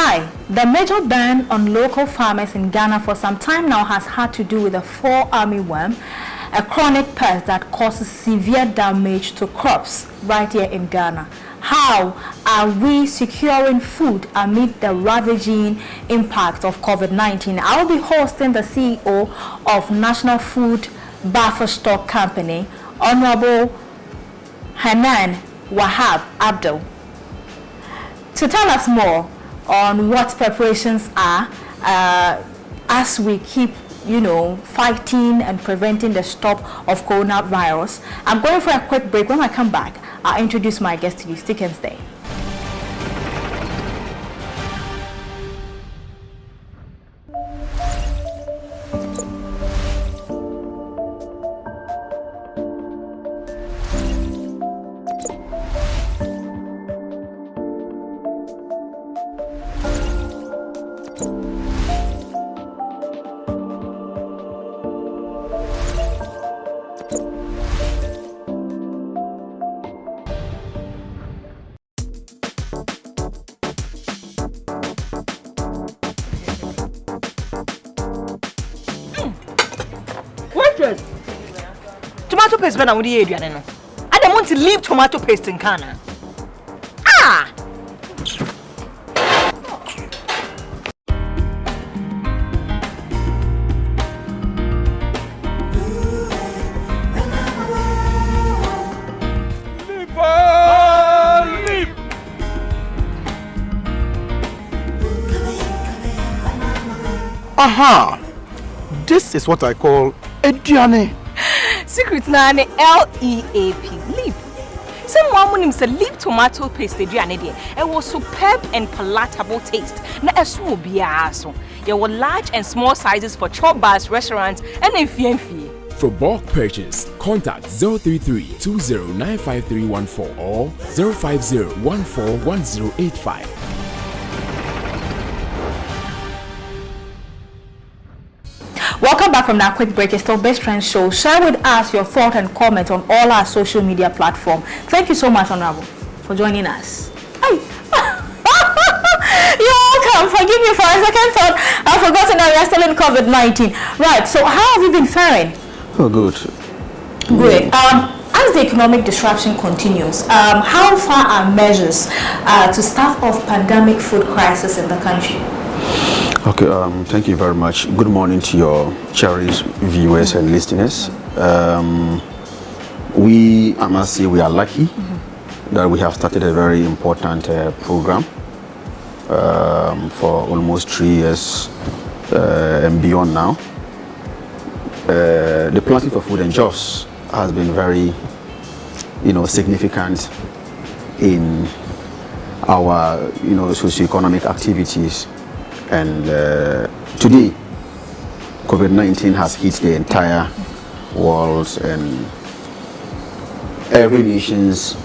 Hi, the major ban on local farmers in Ghana for some time now has had to do with the fall armyworm, a chronic pest that causes severe damage to crops right here in Ghana. How are we securing food amid the ravaging impact of COVID-19? I will be hosting the CEO of National Food Buffer Stock Company, Honorable Hanan Wahab Abdul, to tell us more on what preparations are as we keep, fighting and preventing the stop of coronavirus. I'm going for a quick break. When I come back, I'll introduce my guest to you. Stick and stay. Tomato paste better with the area, no. I don't want to leave tomato paste in Ghana. Ah! Aha! This is what I call Adriane. Secret na L-E-A-P, leap. Someone when him say leap tomato paste Adriane there. It was superb and palatable taste. Na esu obiara so. There were large and small sizes for chop bars, restaurants, and enfie. For bulk purchase, contact 033-2095-314 or 050-141085. Welcome back from that quick break. It's still BizTrends Show. Share with us your thoughts and comments on all our social media platforms. Thank you so much, Honorable, for joining us. Hey. You're welcome. Forgive me for a second thought. I've forgotten that we are still in COVID-19. Right, so how have you been faring? Oh, good. Great. As the economic disruption continues, how far are measures to stave off pandemic food crisis in the country? Okay, thank you very much. Good morning to your cherished viewers and listeners. I must say we are lucky that we have started a very important program for almost 3 years and beyond now. The Planting for Food and Jobs has been very, significant in our, socio-economic activities. And today, COVID-19 has hit the entire world, and every nation's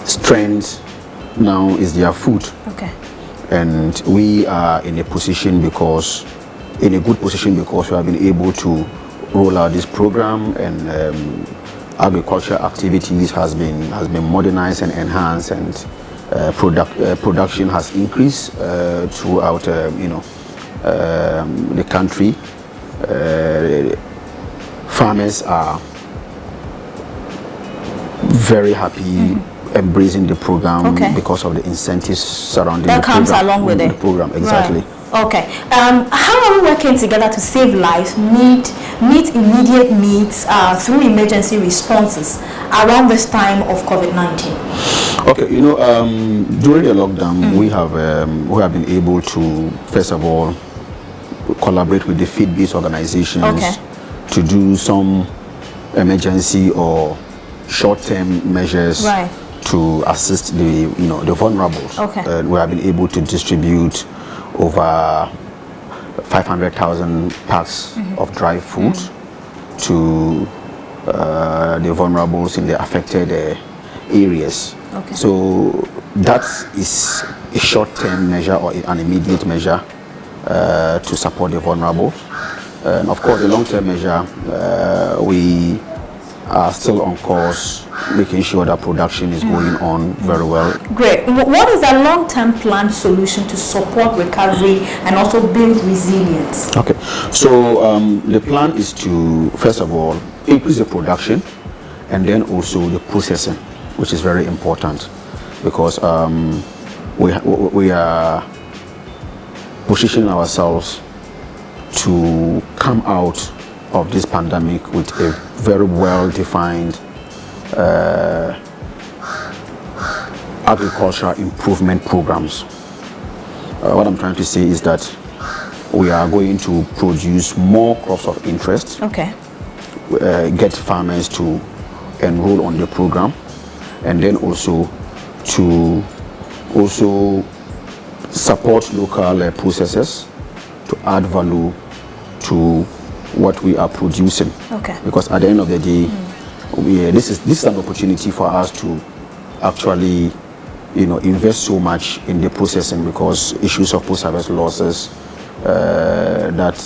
strength now is their food. Okay. And we are in a good position because we have been able to roll out this program, and agricultural activities has been modernized and enhanced, and production has increased throughout the country. Farmers are very happy embracing the program because of the incentives surrounding that comes along with the program. Exactly. Right. Okay. How are we working together to save lives, meet immediate needs through emergency responses around this time of COVID-19? Okay, during the lockdown, we have been able to, first of all, collaborate with the feed-based organizations to do some emergency or short-term measures to assist the vulnerables. We have been able to distribute over 500,000 packs of dry food to the vulnerables in the affected areas. So that is a short-term measure or an immediate measure to support the vulnerable. And of course, the long-term measure, we are still on course, making sure that production is going on very well. Great. What is a long-term planned solution to support recovery and also build resilience? Okay, so the plan is to, first of all, increase the production and then also the processing, which is very important because we are positioning ourselves to come out of this pandemic with a very well-defined agricultural improvement programs. What I'm trying to say is that we are going to produce more crops of interest, Okay. Get farmers to enroll on the program, and then also to support local processors to add value to what we are producing. Okay. Because at the end of the day, this is an opportunity for us to actually, invest so much in the processing because issues of post-harvest losses that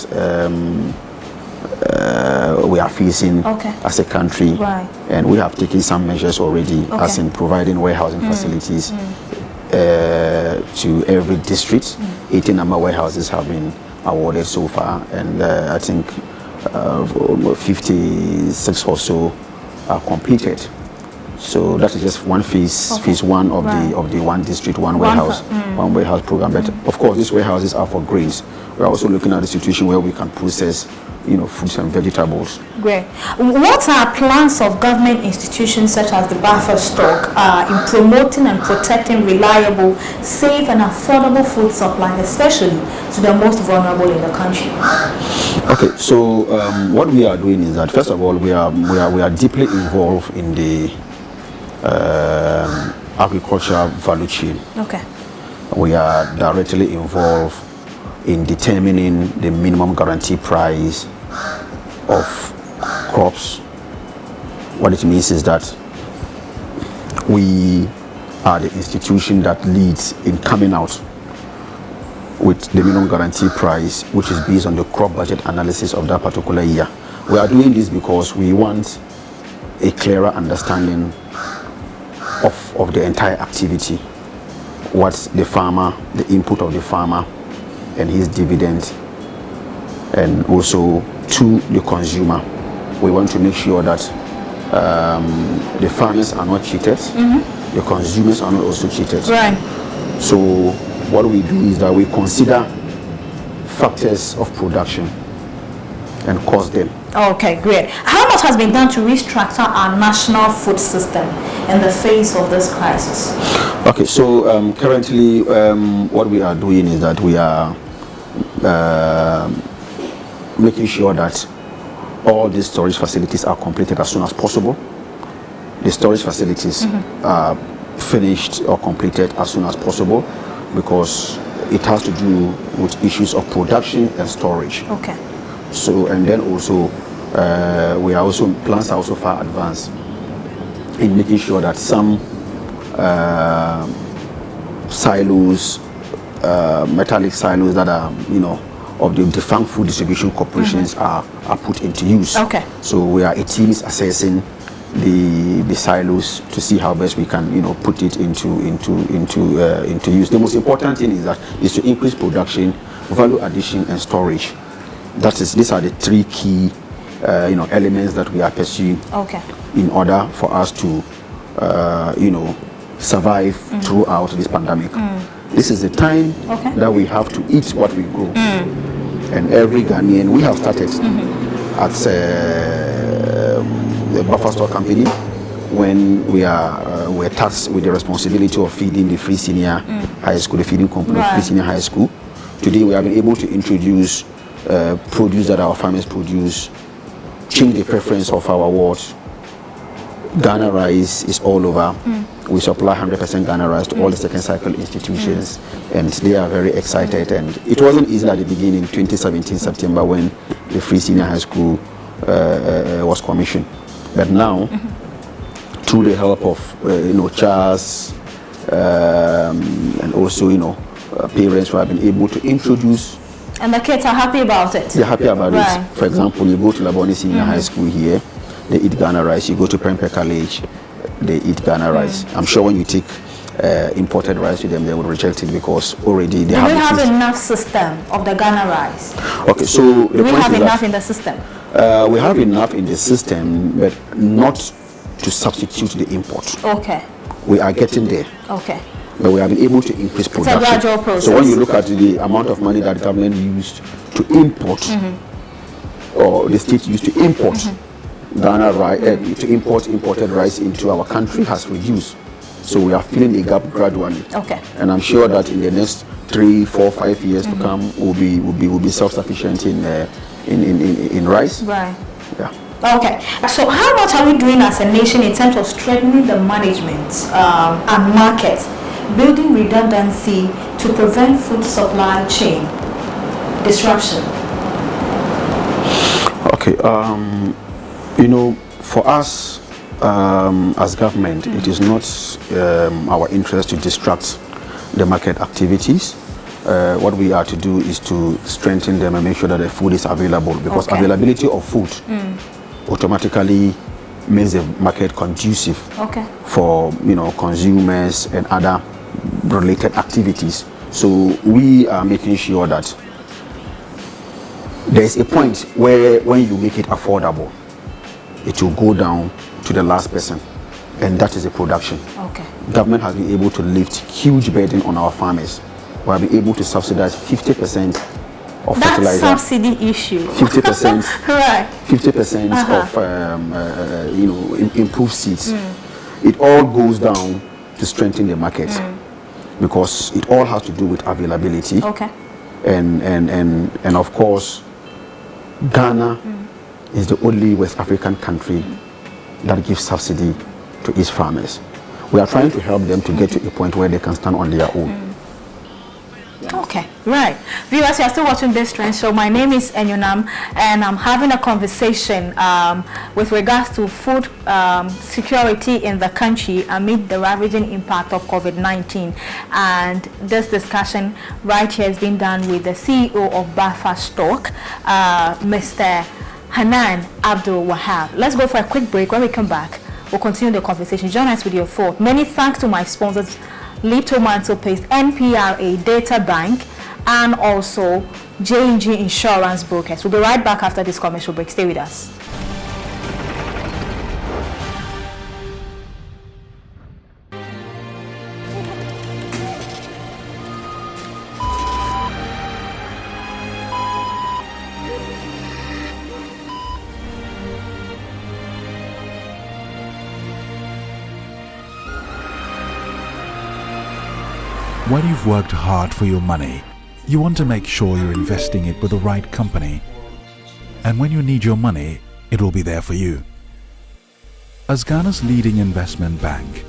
we are facing as a country, Right. and we have taken some measures already, as in providing warehousing facilities to every district. 18 number warehouses have been awarded so far, and I think 56 or so are completed. So that is just one phase, phase one of the one district, one warehouse program. But of course, these warehouses are for grains. We are also looking at the situation where we can process, fruits and vegetables. Great. What are plans of government institutions such as the buffer stock in promoting and protecting reliable, safe and affordable food supply, especially to the most vulnerable in the country? Okay, so what we are doing is that, first of all, we are deeply involved in the agricultural value chain. Okay. We are directly involved in determining the minimum guarantee price of crops. What it means is that we are the institution that leads in coming out with the minimum guarantee price, which is based on the crop budget analysis of that particular year. We are doing this because we want a clearer understanding of the entire activity, what's the farmer, the input of the farmer and his dividend, and also to the consumer. We want to make sure that the farmers are not cheated, the consumers are not also cheated. Right. So what we do is that we consider factors of production and cost them. Okay, great. How much has been done to restructure our national food system in the face of this crisis? Okay, so currently what we are doing is that we are making sure that all these storage facilities are completed as soon as possible. The storage facilities are finished or completed as soon as possible because it has to do with issues of production and storage. Okay. So, and then also plans are also far advanced in making sure that some silos, metallic silos that are, of the defunct food distribution corporations are put into use. Okay. So a team is assessing the silos to see how best we can, put it into use. The most important thing is to increase production, value addition, and storage. These are the three key, elements that we are pursuing. Okay. In order for us to, survive throughout this pandemic. This is the time that we have to eat what we grow. And every Ghanaian, we have started at the buffer store company when we're tasked with the responsibility of feeding the free senior high school, the feeding company, free senior high school. Today we have been able to introduce produce that our farmers produce, change the preference of our wards. Ghana rice is all over. We supply 100% Ghana rice to all the second cycle institutions, and they are very excited. And it wasn't easy at the beginning, 2017 September, when the free senior high school was commissioned. But now, through the help of CHAS and also parents who have been able to introduce. And the kids are happy about it. They're happy about it. For example, you go to Labone Senior High School here, they eat Ghana rice. You go to Prempeh College, they eat Ghana rice. I'm sure when you take imported rice to them, they would reject it because already they have enough system of the Ghana rice. Okay, so do we have enough in the system? We have enough in the system, but not to substitute the import. Okay. We are getting there. Okay. But we have been able to increase production. It's a gradual process. So when you look at the amount of money that the government used to import, or the state used to import Ghana rice, to import imported rice into our country has reduced. So we are filling the gap gradually. Okay. And I'm sure that in the next 3, 4, 5 years to come, we'll be self-sufficient in rice. Right. Yeah. Okay. So how much are we doing as a nation in terms of strengthening the management and markets, building redundancy to prevent food supply chain disruption? Okay. You know, for us as government, it is not our interest to distract the market activities. What we are to do is to strengthen them and make sure that the food is available, because availability of food automatically makes the market conducive for consumers and other related activities. So we are making sure that there is a point where when you make it affordable, it will go down to the last person, and that is the production. Government has been able to lift huge burden on our farmers. We have been able to subsidize 50% of fertilizer. That subsidy issue. 50%. Right. 50% of improved seeds. It all goes down to strengthen the market, because it all has to do with availability. And of course, Ghana is the only West African country that gives subsidy to its farmers. We are trying to help them to get to a point where they can stand on their own. Okay, right. Viewers, you are still watching BizTrends Show. My name is Enyonam, and I'm having a conversation with regards to food security in the country amid the ravaging impact of COVID-19. And this discussion right here is being done with the CEO of BAFA Stock, Mr. Hanan Abdul Wahab. Let's go for a quick break. When we come back, we'll continue the conversation. Join us with your thought. Many thanks to my sponsors, Leap Tomato Paste, NPRA Data Bank, and also J&G Insurance Brokers. We'll be right back after this commercial break. Stay with us. When you've worked hard for your money, you want to make sure you're investing it with the right company. And when you need your money, it will be there for you. As Ghana's leading investment bank,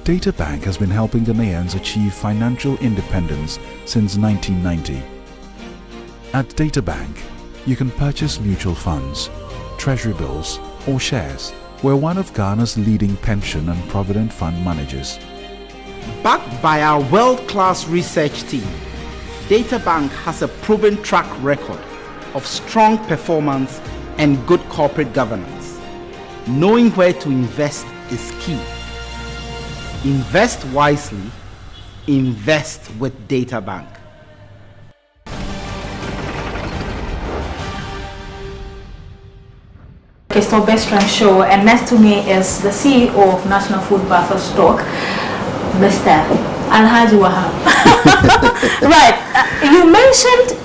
Data Bank has been helping Ghanaians achieve financial independence since 1990. At Data Bank, you can purchase mutual funds, treasury bills, or shares. We're one of Ghana's leading pension and provident fund managers. Backed by our world-class research team, Data Bank has a proven track record of strong performance and good corporate governance. Knowing where to invest is key. Invest wisely, invest with Data Bank. It's the BizTrends Show, and next to me is the CEO of National Food BAFA Stock, Mr. Alhaji Wahab. Right. You mentioned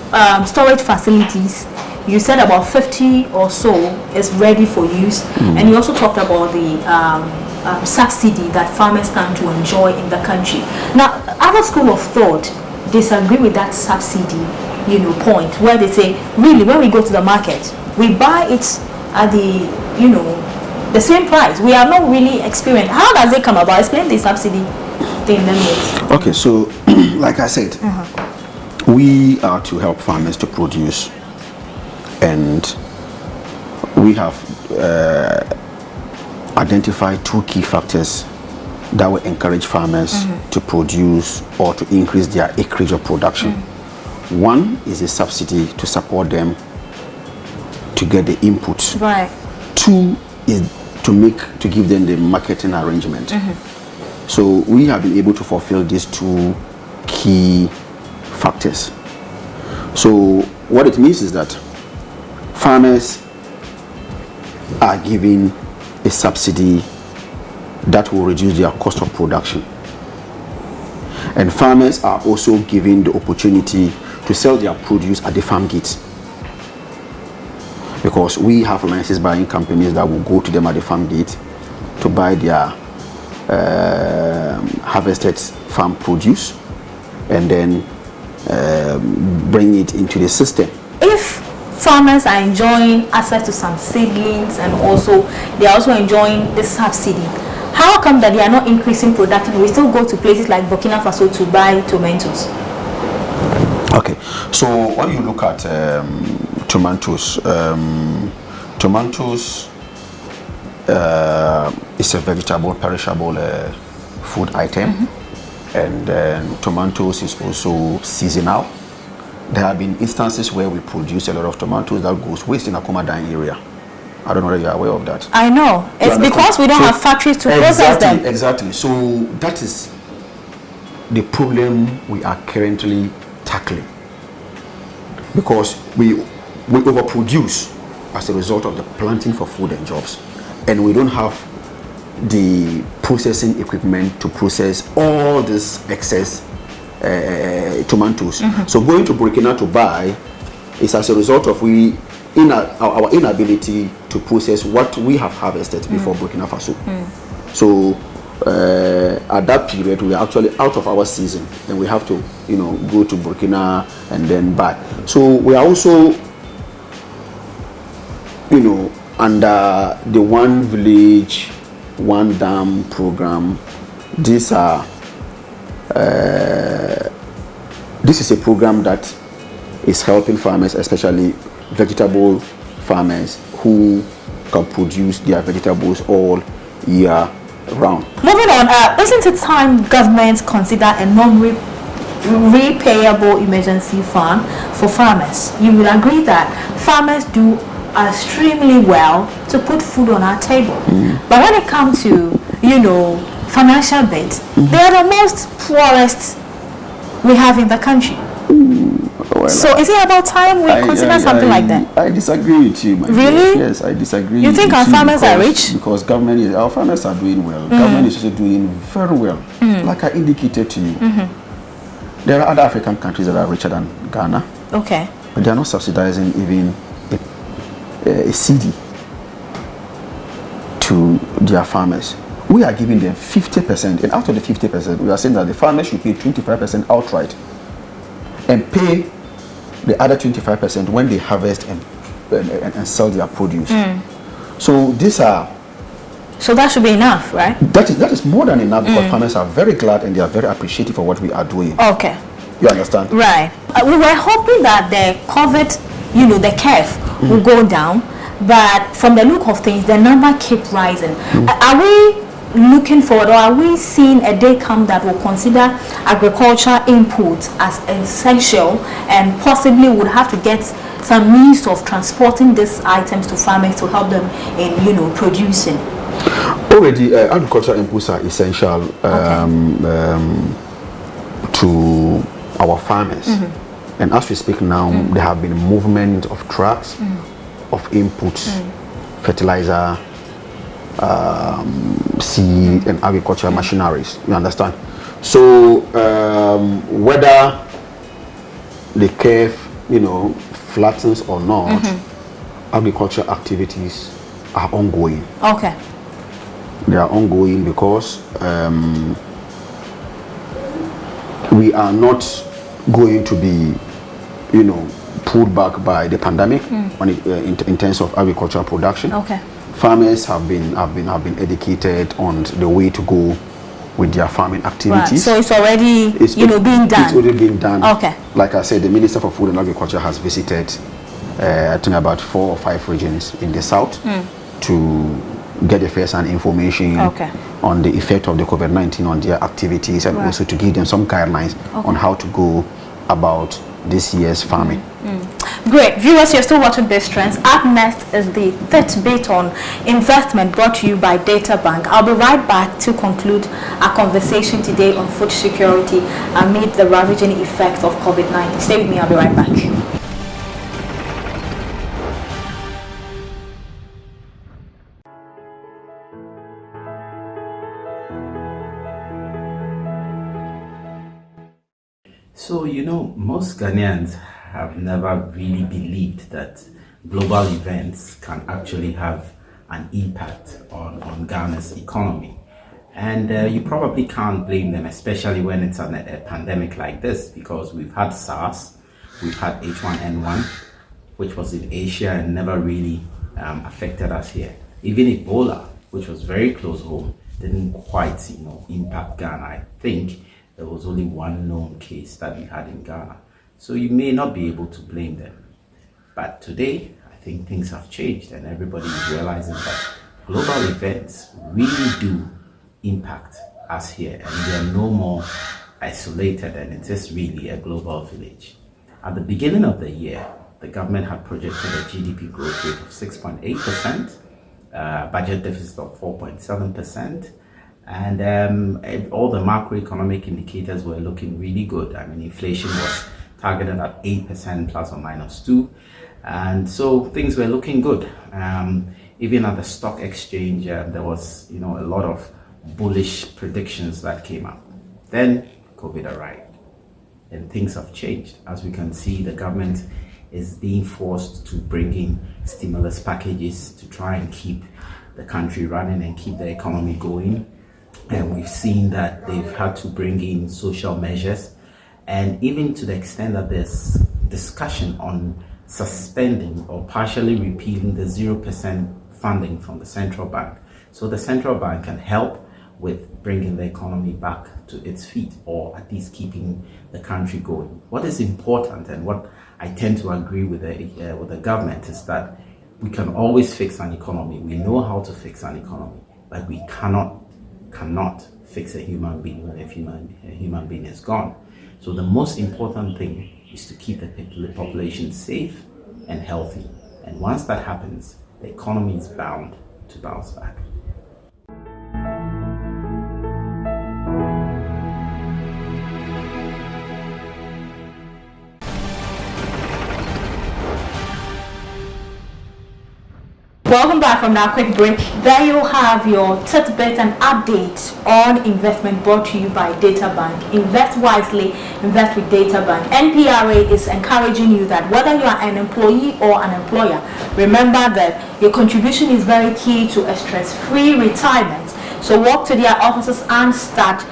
storage facilities. You said about 50 or so is ready for use, and you also talked about the subsidy that farmers stand to enjoy in the country. Now, other school of thought disagree with that subsidy, point where they say, really, when we go to the market, we buy it at the same price. We are not really experienced. How does it come about? Explain the subsidy thing. Okay, so like I said, we are to help farmers to produce, and we have identified two key factors that will encourage farmers to produce or to increase their acreage of production. One is a subsidy to support them to get the inputs. Right. Two is to give them the marketing arrangement. So we have been able to fulfill these two key factors. So what it means is that farmers are given a subsidy that will reduce their cost of production. And farmers are also given the opportunity to sell their produce at the farm gates. Because we have license buying companies that will go to them at the farm gate to buy their harvested farm produce and then bring it into the system. If farmers are enjoying access to some seedlings and also they are also enjoying the subsidy, how come that they are not increasing production? We still go to places like Burkina Faso to buy tomatoes. Okay, so when you look at tomatoes, tomatoes is a vegetable, perishable food item, and tomatoes is also seasonal. There have been instances where we produce a lot of tomatoes that goes waste in Akoma Dine area. I don't know whether you are aware of that. I know. It's because we don't have factories to process them. Exactly. So that is the problem we are currently tackling. Because we overproduce as a result of the planting for food and jobs. And we don't have the processing equipment to process all this excess tomatoes. So going to Burkina to buy is as a result of our inability to process what we have harvested before Burkina Faso. So at that period we are actually out of our season and we have to go to Burkina and then buy. So we are also under the One Village One Dam program. This is a program that is helping farmers, especially vegetable farmers who can produce their vegetables all year round. Moving on, isn't it time governments consider a non-repayable emergency fund for farmers? You will agree that farmers do extremely well to put food on our table. But when it comes to, financial bit, they are the most poorest we have in the country. Well, so is it about time we consider something like that? I disagree with you, my Really? dear. Yes, I disagree. You think our farmers are rich? Because our farmers are doing well. Government is also doing very well. Like I indicated to you. There are other African countries that are richer than Ghana. Okay. But they are not subsidizing even a CD to their farmers. We are giving them 50%, and out of the 50%, we are saying that the farmers should pay 25% outright and pay the other 25% when they harvest and sell their produce. So these are. So that should be enough, right? That is more than enough because farmers are very glad and they are very appreciative for what we are doing. Okay. You understand? Right. We were hoping that the COVID, the curve will go down, but from the look of things, the number keeps rising. Are we looking forward, or are we seeing a day come that will consider agricultural inputs as essential and possibly would have to get some means of transporting these items to farmers to help them in producing? Already agricultural inputs are essential to our farmers, and as we speak now there have been movement of trucks of inputs, fertilizer, seed and agricultural machineries. You understand? So whether the curve flattens or not, agricultural activities are ongoing. Okay. They are ongoing because we are not going to be pulled back by the pandemic in terms of agricultural production. Okay. Farmers have been educated on the way to go with their farming activities. Right. So it's already being done. It's already been done. Okay. Like I said, the Minister for Food and Agriculture has visited I think about 4 or 5 regions in the south to get the first-hand information on the effect of the COVID-19 on their activities, and also to give them some guidelines on how to go about this year's farming. Great. Viewers, you're still watching BizTrends. Up next is the third bit on investment, brought to you by Data Bank. I'll be right back to conclude our conversation today on food security amid the ravaging effects of COVID-19. Stay with me, I'll be right back. So, most Ghanaians have never really believed that global events can actually have an impact on Ghana's economy. And you probably can't blame them, especially when it's a pandemic like this, because we've had SARS, we've had H1N1, which was in Asia and never really affected us here. Even Ebola, which was very close home, didn't quite, impact Ghana. I think there was only one known case that we had in Ghana. So you may not be able to blame them. But today, I think things have changed and everybody is realizing that global events really do impact us here, and we are no more isolated, and it is really a global village. At the beginning of the year, the government had projected a GDP growth rate of 6.8%, budget deficit of 4.7%, and all the macroeconomic indicators were looking really good. I mean, inflation was targeted at 8% plus or minus 2%, and so things were looking good. Even at the stock exchange, there was a lot of bullish predictions that came up. Then COVID arrived and things have changed. As we can see, the government is being forced to bring in stimulus packages to try and keep the country running and keep the economy going. And we've seen that they've had to bring in social measures, and even to the extent that there's discussion on suspending or partially repealing the 0% funding from the central bank. So the central bank can help with bringing the economy back to its feet, or at least keeping the country going. What is important, and what I tend to agree with the government, is that we can always fix an economy. We know how to fix an economy, but we cannot fix a human being when a human being is gone. So the most important thing is to keep the population safe and healthy. And once that happens, the economy is bound to bounce back. Welcome back from that quick break. There you have your tidbit and update on investment, brought to you by Data Bank. Invest wisely, invest with Data Bank. NPRA is encouraging you that whether you are an employee or an employer, remember that your contribution is very key to a stress-free retirement. So walk to their offices and start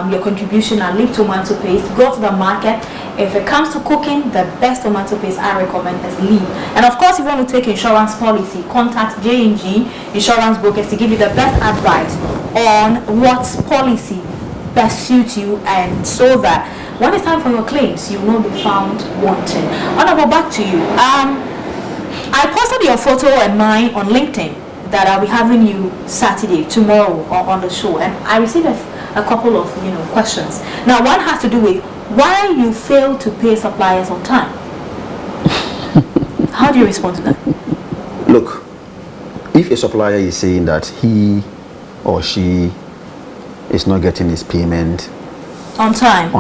your contribution and leave tomato paste. Go to the market. If it comes to cooking, the best tomato paste I recommend is Lean. And of course, if you want to take insurance policy, contact J&G Insurance Brokers to give you the best advice on what policy best suits you, and so that when it's time for your claims, you will not be found wanting. Honorable, back to you. I posted your photo and mine on LinkedIn that I'll be having you Saturday, tomorrow, on the show, and I received a couple of questions. Now, one has to do with why you fail to pay suppliers on time. How do you respond to that? Look, if a supplier is saying that he or she is not getting his payment on time,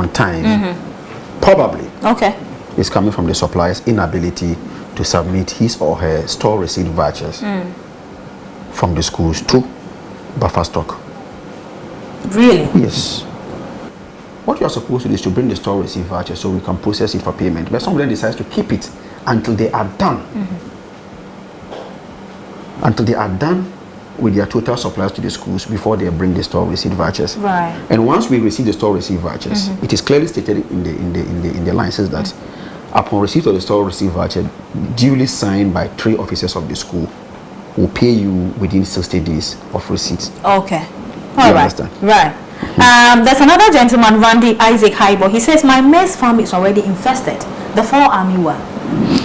probably okay, it's coming from the supplier's inability to submit his or her store receipt vouchers from the schools to buffer stock. Really? Yes. What you are supposed to do is to bring the store receipt voucher so we can process it for payment. But somebody decides to keep it until they are done. Until they are done with their total supplies to the schools before they bring the store receipt vouchers. Right. And once we receive the store receipt vouchers, it is clearly stated in the license that upon receipt of the store receipt voucher, duly signed by 3 officers of the school, will pay you within 60 days of receipt. Okay. All right. Understand? Right. There's another gentleman, Randy Isaac Haibo. He says, my maize farm is already infested. The 4 army were.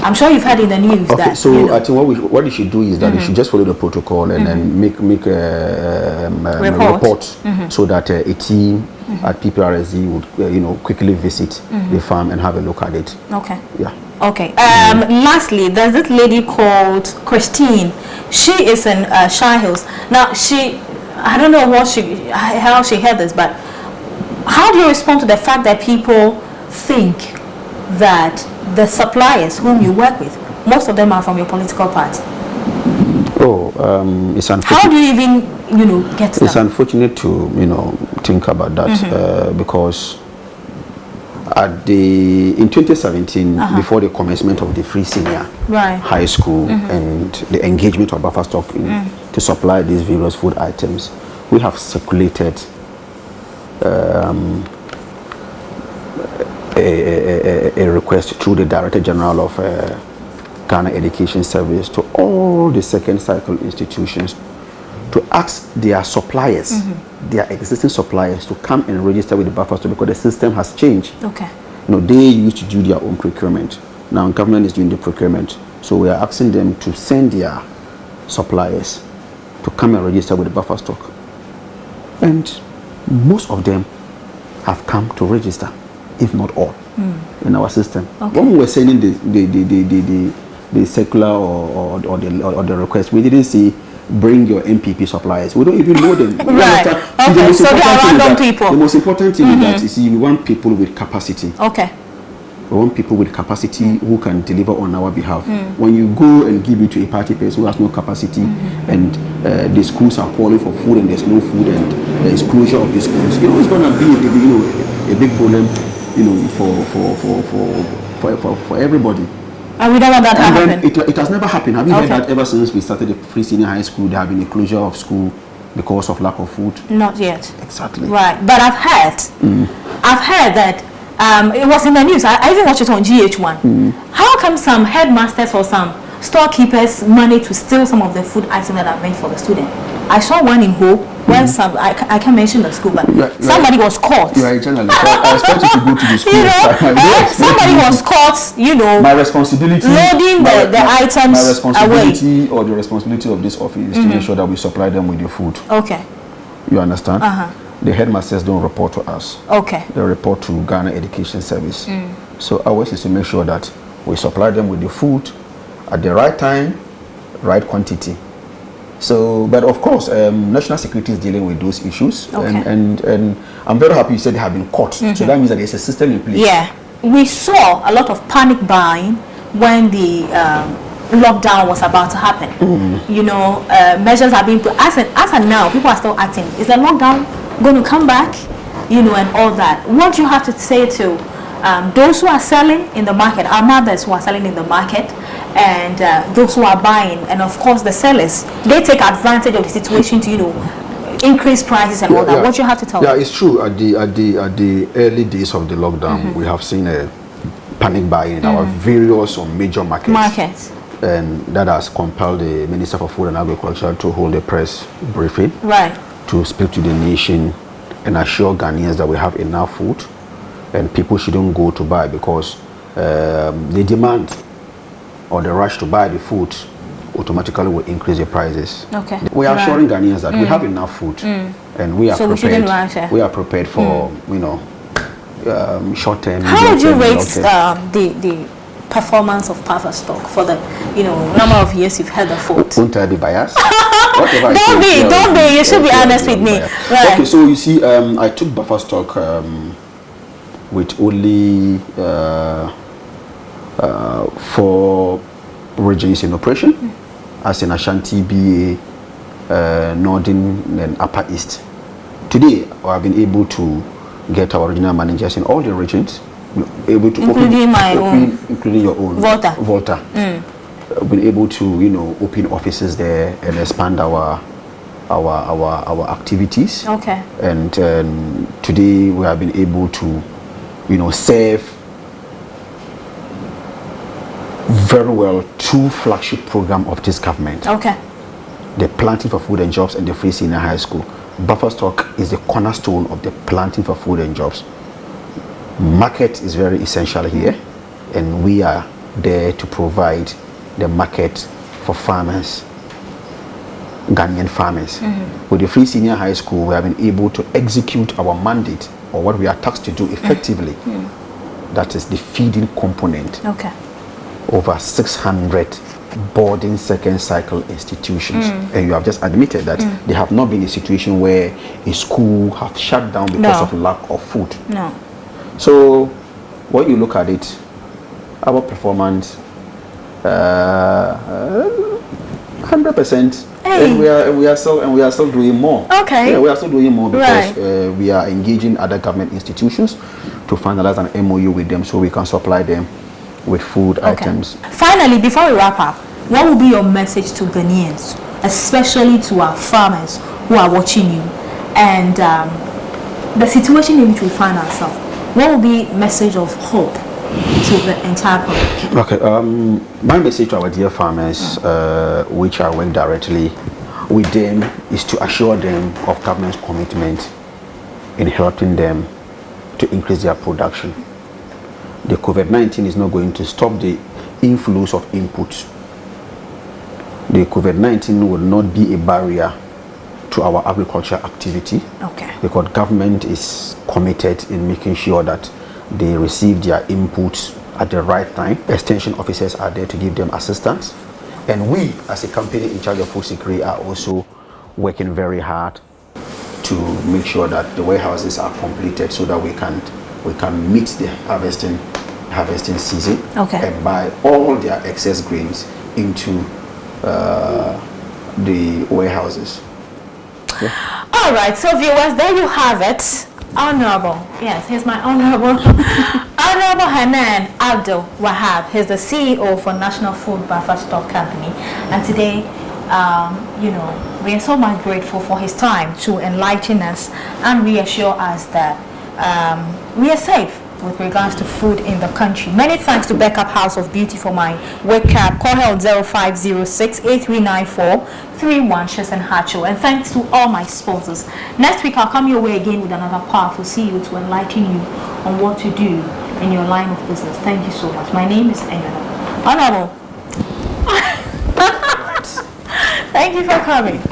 I'm sure you've heard in the news okay, that. So I think what you should do is that you should just follow the protocol and then make a report so that a team at PPRSD would quickly visit the farm and have a look at it. Okay. Yeah. Okay. Lastly, there's this lady called Christine. She is in Shire Hills. Now, I don't know how she heard this, but how do you respond to the fact that people think that the suppliers whom you work with, most of them are from your political party? It's unfortunate. How do you even, get to that? It's unfortunate to, think about that because in 2017, before the commencement of the free senior high school and the engagement of buffer stock to supply these various food items, we have circulated a request through the Director General of Ghana Education Service to all the second cycle institutions to ask their suppliers, their existing suppliers, to come and register with the buffer stock because the system has changed. Okay. They used to do their own procurement. Now government is doing the procurement. So we are asking them to send their suppliers to come and register with the buffer stock. And most of them have come to register, if not all, in our system. Okay. When we were sending the circular or the request, we didn't see bring your MPP suppliers. We don't even know them. Right. Okay. So they are random people. The most important thing is that we want people with capacity. Okay. We want people with capacity who can deliver on our behalf. When you go and give it to a party person who has no capacity and the schools are calling for food and there's no food and there is closure of the schools, it's going to be a big problem, for everybody. And we don't want that to happen. It has never happened. Have you heard that ever since we started the free senior high school, there have been a closure of school because of lack of food? Not yet. Exactly. Right. But I've heard that it was in the news. I even watched it on GHOne. How come some headmasters or some storekeepers manage to steal some of the food items that are meant for the student? I saw one in Hope where I can't mention the school, but somebody was caught. You are a journalist. I expect you to go to the school. Somebody was caught, My responsibility, loading the items my responsibility or the responsibility of this office is to make sure that we supply them with the food. Okay. You understand? The headmasters don't report to us. Okay. They report to Ghana Education Service. So ours is to make sure that we supply them with the food at the right time, right quantity. So, but of course, national security is dealing with those issues, and I'm very happy you said they have been caught. So that means that there's a system in place. Yeah, we saw a lot of panic buying when the lockdown was about to happen. Measures are being put. As of now, people are still acting. Is the lockdown going to come back? And all that. What do you have to say to those who are selling in the market, our mothers who are selling in the market, and those who are buying, and of course the sellers, they take advantage of the situation to increase prices and all that. What do you have to tell them? Yeah, it's true. At the early days of the lockdown, we have seen a panic buying in our various or major markets, and that has compelled the Minister for Food and Agriculture to hold a press briefing, to speak to the nation and assure Ghanaians that we have enough food and people shouldn't go to buy because the demand or the rush to buy the food automatically will increase the prices. Okay. We are assuring Ghanaians that we have enough food and we are prepared. We are prepared for short term. How would you rate the performance of buffer stock for the number of years you've held the food? Won't I be biased? Don't be. You should be honest with me. Right. Okay, so you see, I took buffer stock with only 4 regions in operation, as in Ashanti, BA, Northern, and Upper East. Today, I have been able to get our regional managers in all the regions, able to including your own, Volta. Been able to open offices there and expand our activities. Okay. And today we have been able to serve very well 2 flagship programs of this government. Okay. The Planting for Food and Jobs and the Free Senior High School. Buffer stock is the cornerstone of the Planting for Food and Jobs. Market is very essential here, and we are there to provide the market for farmers, Ghanaian farmers. With the Free Senior High School, we have been able to execute our mandate, or what we are tasked to do effectively. That is the feeding component. Okay. over 600 boarding second cycle institutions, and you have just admitted that there have not been a situation where a school have shut down because of lack of food. No. So when you look at it, our performance 100%, and we are still doing more. Okay. Yeah, we are still doing more because we are engaging other government institutions to finalize an MOU with them so we can supply them with food items. Finally, before we wrap up, what will be your message to Ghanaians, especially to our farmers who are watching you, and the situation in which we find ourselves? What will be message of hope to the entire public? Okay, my message to our dear farmers, which I work directly with them, is to assure them of government's commitment in helping them to increase their production. The COVID-19 is not going to stop the inflows of inputs. The COVID-19 will not be a barrier to our agriculture activity, because government is committed in making sure that they receive their inputs at the right time. Extension officers are there to give them assistance, and we as a company in charge of food security are also working very hard to make sure that the warehouses are completed so that we can meet the harvesting season and buy all their excess grains into the warehouses. All right, so viewers, there you have it. Honorable, yes, here's my honorable Honorable Hanan Abdul Wahab. He's the CEO for National Food Buffer Stock Company, and today we are so much grateful for his time to enlighten us and reassure us that we are safe with regards to food in the country. Many thanks to Backup House of Beauty for my webcam. Call her on 0506-8394-31 Shesen Hacho. And thanks to all my sponsors. Next week I'll come your way again with another powerful CEO to enlighten you on what to do in your line of business. Thank you so much. My name is Engana. Honorable. Thank you for coming.